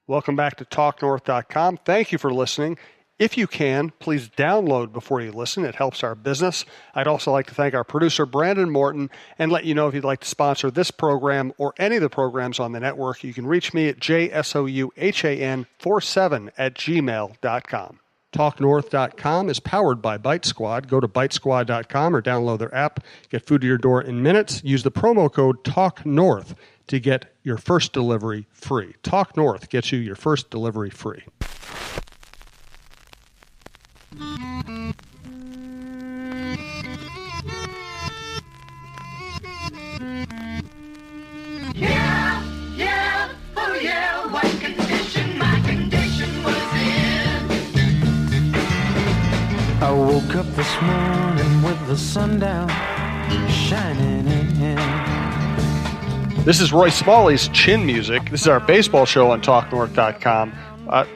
Welcome back to talknorth.com. Thank you for listening. If you can, please download before you listen. It helps our business. I'd also like to thank our producer, Brandon Morton, and let you know if you'd like to sponsor this program or any of the programs on the network, you can reach me at jsouhan47@gmail.com. talknorth.com is powered by Bite Squad. Go to bitesquad.com or download their app. Get food to your door in minutes. Use the promo code TALKNORTH to get your first delivery free. Talk North gets you your first delivery free. Yeah, yeah, oh yeah, what condition my condition was in. I woke up this morning with the sun down, shining in. This is Roy Smalley's Chin Music. This is our baseball show on talknorth.com.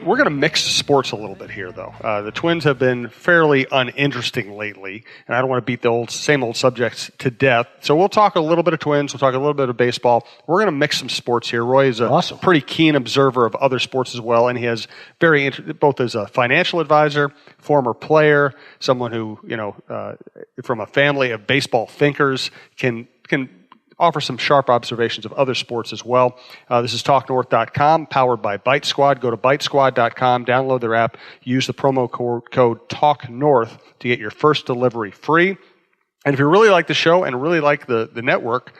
We're going to mix sports a little bit here, though. The Twins have been fairly uninteresting lately, and I don't want to beat the same old subjects to death. So we'll talk a little bit of Twins. We'll talk a little bit of baseball. We're going to mix some sports here. Roy is a pretty keen observer of other sports as well, and he has both as a financial advisor, former player, someone who, from a family of baseball thinkers, can offer some sharp observations of other sports as well. This is talknorth.com, powered by Bite Squad. Go to bitesquad.com, download their app, use the promo code TALKNORTH to get your first delivery free. And if you really like the show and really like the network,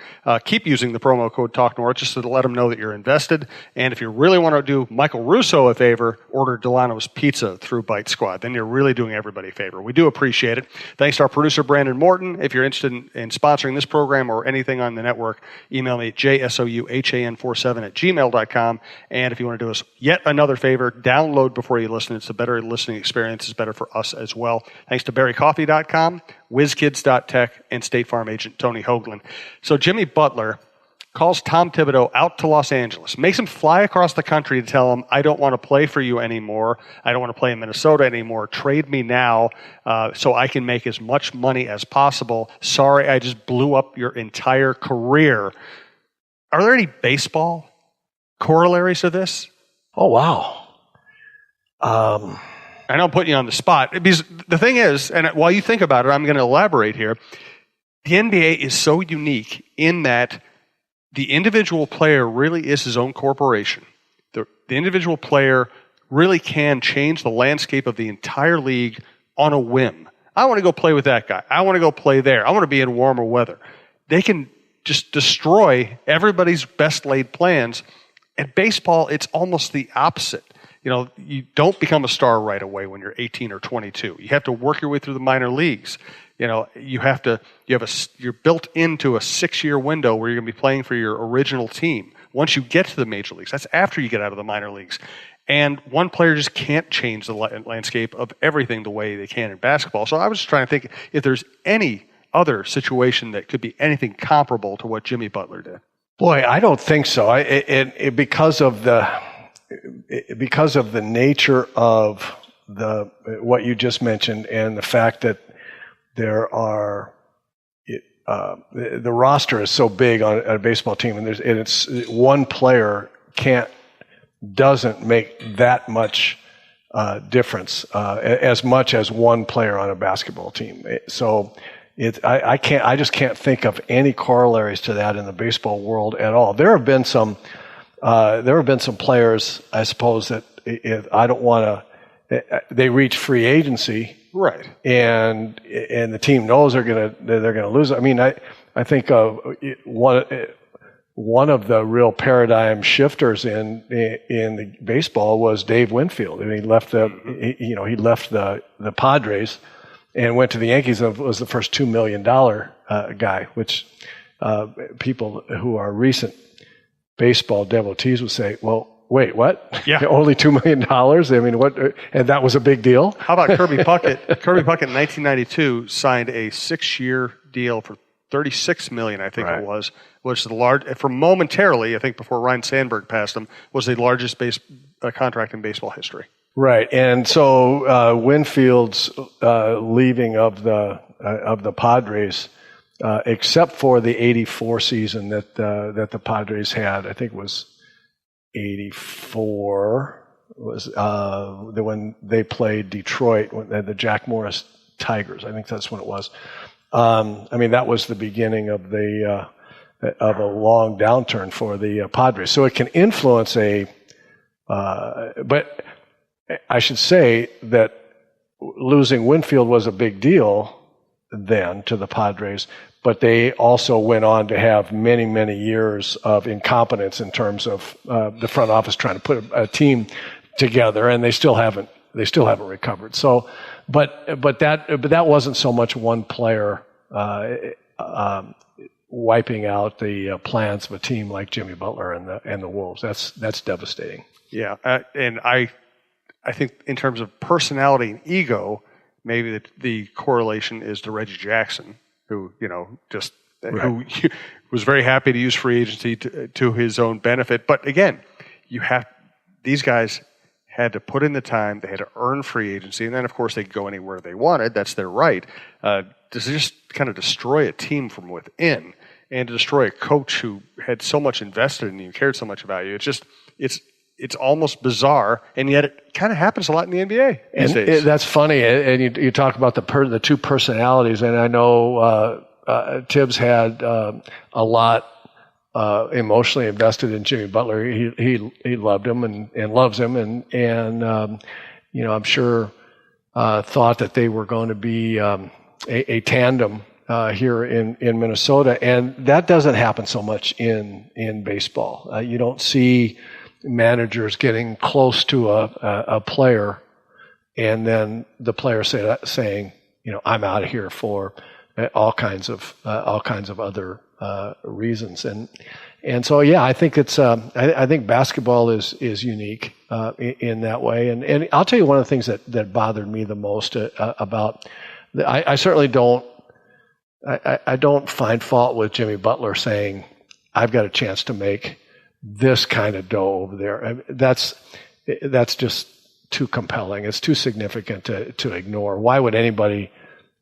keep using the promo code TALKNORTH just to let them know that you're invested. And if you really want to do Michael Russo a favor, order Delano's Pizza through Bite Squad. Then you're really doing everybody a favor. We do appreciate it. Thanks to our producer, Brandon Morton. If you're interested in sponsoring this program or anything on the network, email me at jsouhan47@gmail.com. And if you want to do us yet another favor, download before you listen. It's a better listening experience. It's better for us as well. Thanks to berrycoffee.com, WizKids.tech, and State Farm agent Tony Hoagland. So Jimmy Butler calls Tom Thibodeau out to Los Angeles, makes him fly across the country to tell him, I don't want to play for you anymore. I don't want to play in Minnesota anymore. Trade me now so I can make as much money as possible. Sorry, I just blew up your entire career. Are there any baseball corollaries to this? Oh, wow. I know I'm putting you on the spot. Because the thing is, and while you think about it, I'm going to elaborate here. The NBA is so unique in that the individual player really is his own corporation. The individual player really can change the landscape of the entire league on a whim. I want to go play with that guy. I want to go play there. I want to be in warmer weather. They can just destroy everybody's best laid plans. At baseball, it's almost the opposite. You don't become a star right away when you're 18 or 22. You have to work your way through the minor leagues. You're built into a 6-year window where you're going to be playing for your original team. Once you get to the major leagues, that's after you get out of the minor leagues. And one player just can't change the landscape of everything the way they can in basketball. So I was just trying to think if there's any other situation that could be anything comparable to what Jimmy Butler did. Boy, I don't think so. Because of the nature of what you just mentioned and the fact that there are the roster is so big on a baseball team, and it's one player doesn't make that much difference as much as one player on a basketball team. So I just can't think of any corollaries to that in the baseball world at all. There have been some players, I suppose, that they reach free agency, right? And the team knows they're gonna lose. I mean, I think of one of the real paradigm shifters in the baseball was Dave Winfield. I mean, he left the Padres and went to the Yankees and was the first $2 million guy, which people who are recent baseball devotees would say, well, wait, what? Yeah. Only $2 million? I mean, what? And that was a big deal? How about Kirby Puckett? Kirby Puckett in 1992 signed a 6-year deal for $36 million, I think it was, which is for momentarily, I think before Ryan Sandberg passed him, was the largest contract in baseball history. Right. And so Winfield's leaving of the Padres, except for the '84 season that the Padres had, I think it was '84 was when they played Detroit, when they had the Jack Morris Tigers. I think that's when it was. That was the beginning of a long downturn for the Padres. So it can influence but I should say that losing Winfield was a big deal then to the Padres, but they also went on to have many, many years of incompetence in terms of the front office trying to put a team together, and they still haven't recovered. So, but that wasn't so much one player wiping out the plans of a team like Jimmy Butler and the Wolves. That's devastating. Yeah, and I think in terms of personality and ego, maybe the correlation is to Reggie Jackson, who who was very happy to use free agency to his own benefit. But again, these guys had to put in the time, they had to earn free agency, and then of course they could go anywhere they wanted. That's their right. To just kind of destroy a team from within and to destroy a coach who had so much invested in you, cared so much about you. It's almost bizarre, and yet it kind of happens a lot in the NBA these days. That's funny, and you talk about the two personalities, and I know Tibbs had a lot emotionally invested in Jimmy Butler. He loved him and loves him, and I'm sure thought that they were going to be a tandem here in Minnesota, and that doesn't happen so much in baseball. You don't see managers getting close to a player, and then the player saying, I'm out of here for all kinds of other reasons, and so I think it's I think basketball is unique in that way, and I'll tell you one of the things that bothered me the most about I certainly don't I don't find fault with Jimmy Butler saying I've got a chance to make this kind of dough over there. That's just too compelling. It's too significant to ignore. Why would anybody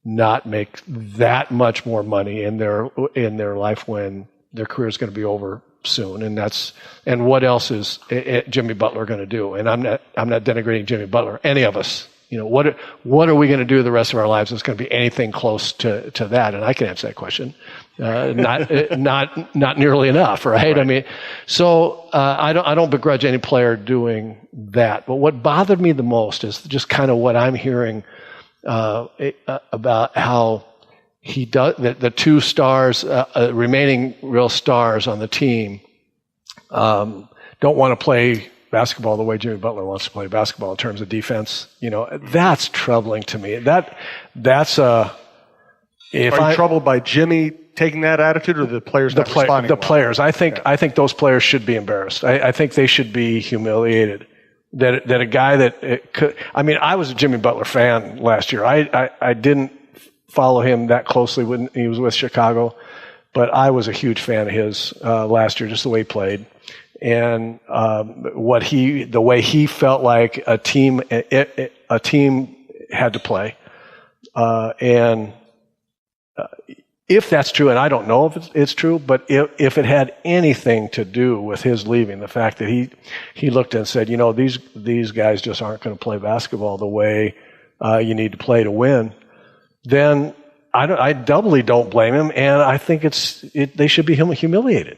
not make that much more money in their life when their career is going to be over soon? And what else is Jimmy Butler going to do? And I'm not denigrating Jimmy Butler. Any of us, what are we going to do the rest of our lives that's going to be anything close to that? And I can answer that question. Not nearly enough, right? I mean, so I don't begrudge any player doing that. But what bothered me the most is just kind of what I'm hearing about how he does the two stars, remaining real stars on the team, don't want to play basketball the way Jimmy Butler wants to play basketball in terms of defense. That's troubling to me. That's Are you troubled by Jimmy taking that attitude, or the players not responding? The players. I think those players should be embarrassed. I think they should be humiliated. That a guy that could. I mean, I was a Jimmy Butler fan last year. I didn't follow him that closely when he was with Chicago, but I was a huge fan of his last year, just the way he played, and the way he felt like a team had to play, and. If that's true, and I don't know if it's true, but if it had anything to do with his leaving, the fact that he looked and said, these guys just aren't going to play basketball the way you need to play to win, then I doubly don't blame him, and I think they should be humiliated.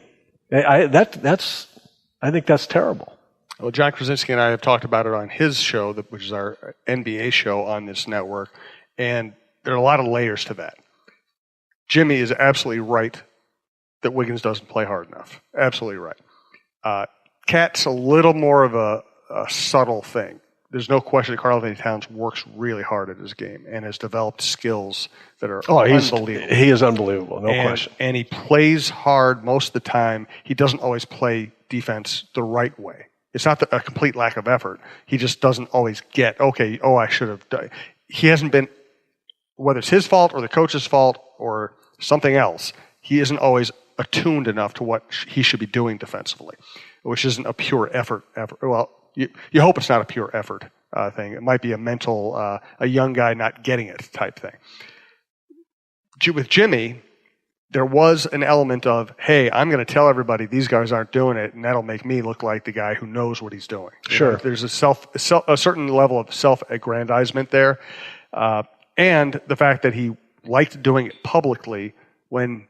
I think that's terrible. Well, John Krasinski and I have talked about it on his show, which is our NBA show on this network, and there are a lot of layers to that. Jimmy is absolutely right that Wiggins doesn't play hard enough. Absolutely right. Cat's a little more of a subtle thing. There's no question that Karl-Anthony Towns works really hard at his game and has developed skills that are unbelievable. He is unbelievable, no question. And he plays hard most of the time. He doesn't always play defense the right way. It's not a complete lack of effort. He just doesn't always get, I should have done. He hasn't been, whether it's his fault or the coach's fault or something else, he isn't always attuned enough to what he should be doing defensively, which isn't a pure effort. Well, you hope it's not a pure effort thing. It might be a mental, a young guy not getting it type thing. With Jimmy, there was an element of, hey, I'm going to tell everybody these guys aren't doing it, and that'll make me look like the guy who knows what he's doing. Sure. There's a certain level of self-aggrandizement there, and the fact that he liked doing it publicly when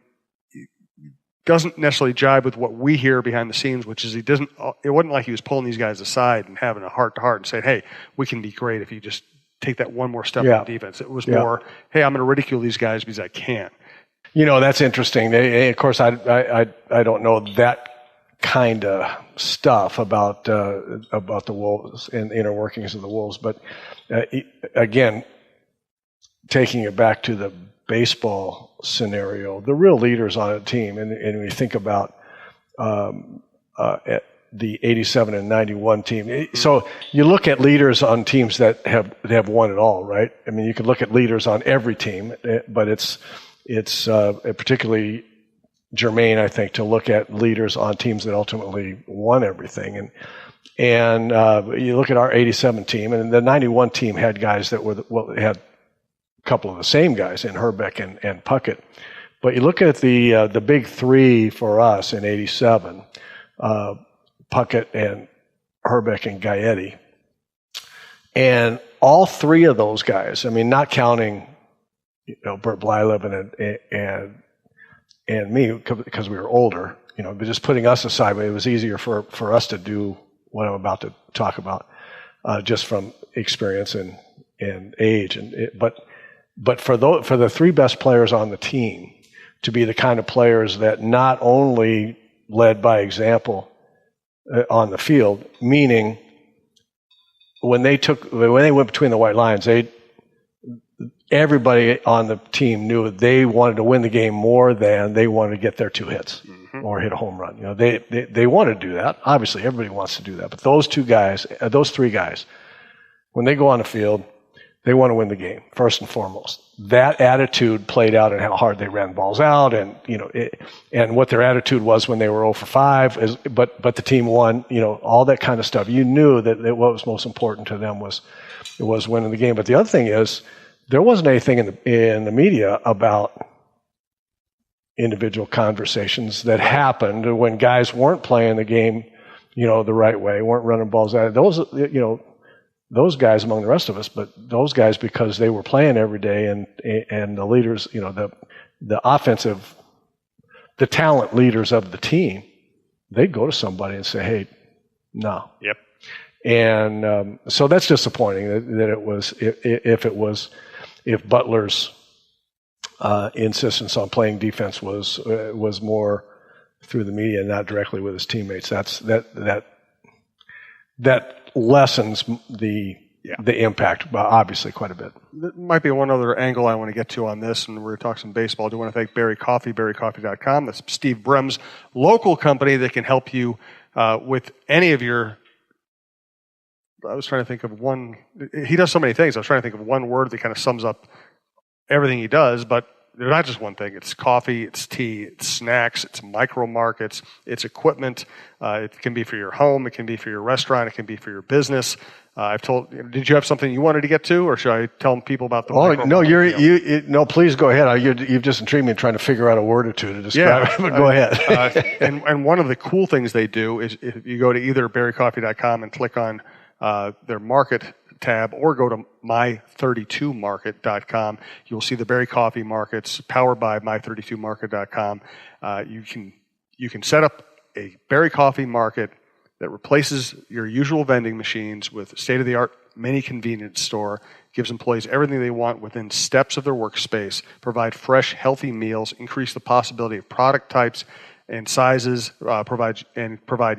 it doesn't necessarily jibe with what we hear behind the scenes, which is it wasn't like he was pulling these guys aside and having a heart-to-heart and saying, hey, we can be great if you just take that one more step on defense. It was more, hey, I'm going to ridicule these guys because I can. That's interesting. Of course, I don't know that kind of stuff about the Wolves and inner workings of the Wolves, but again, taking it back to the baseball scenario, the real leaders on a team, and we think about at the 87 and 91 team. So you look at leaders on teams that have won it all, right? I mean, you can look at leaders on every team, but it's particularly germane, I think, to look at leaders on teams that ultimately won everything. And you look at our 87 team, and the 91 team had guys that had a couple of the same guys in Herbeck and Puckett. But you look at the big three for us in 87, Puckett and Herbeck and Gaetti. And all three of those guys, I mean, not counting Bert Blyleven and me because we were older, but just putting us aside, it was easier for us to do what I'm about to talk about, just from experience and age. But for the three best players on the team to be the kind of players that not only led by example on the field, meaning when they went between the white lines, everybody on the team knew they wanted to win the game more than they wanted to get their two hits or hit a home run. They wanted to do that. Obviously, everybody wants to do that. But those three guys, when they go on the field, they want to win the game first and foremost. That attitude played out in how hard they ran balls out, and and what their attitude was when they were 0 for 5. But the team won. All that kind of stuff. You knew that what was most important to them was winning the game. But the other thing is, there wasn't anything in the media about individual conversations that happened when guys weren't playing the game, the right way, weren't running balls out. Those guys among the rest of us, but those guys because they were playing every day and the leaders, the offensive, the talent leaders of the team, they'd go to somebody and say, hey, no. Yep. And so that's disappointing that it was if Butler's insistence on playing defense was more through the media and not directly with his teammates. That lessens the impact, obviously, quite a bit. There might be one other angle I want to get to on this, and we're going to talk some baseball. I do want to thank Berry Coffee, berrycoffee.com. That's Steve Brem's local company that can help you with any of your. I was trying to think of one. He does so many things. I was trying to think of one word that kind of sums up everything he does, but they're not just one thing. It's coffee, it's tea, it's snacks, it's micro markets, it's equipment. It can be for your home, it can be for your restaurant, it can be for your business. Did you have something you wanted to get to, or should I tell people about the micro market? No, please go ahead. You've just intrigued me in trying to figure out a word or two to describe it, but go ahead. And one of the cool things they do is if you go to either berrycoffee.com and click on their market tab or go to my32market.com. You'll see the Berry Coffee markets powered by my32market.com. You can set up a Berry Coffee market that replaces your usual vending machines with state-of-the-art mini convenience store, gives employees everything they want within steps of their workspace, provide fresh, healthy meals, increase the possibility of product types and sizes, provide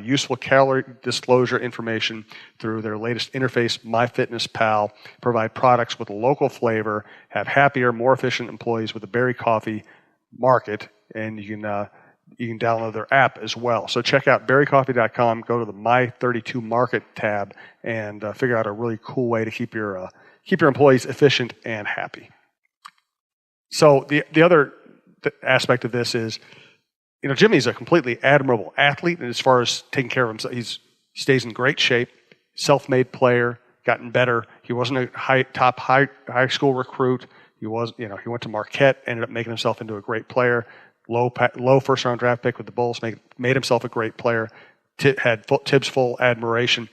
useful calorie disclosure information through their latest interface, MyFitnessPal, provide products with local flavor, have happier, more efficient employees with the Berry Coffee Market, and you can download their app as well. So check out berrycoffee.com, go to the My32 Market tab, and figure out a really cool way to keep your employees efficient and happy. So the other aspect of this is, Jimmy's a completely admirable athlete, and as far as taking care of himself, he stays in great shape, self-made player, gotten better. He wasn't a top high school recruit. He went to Marquette, ended up making himself into a great player. low first round draft pick with the Bulls, made himself a great player. Had Tibbs' full admiration.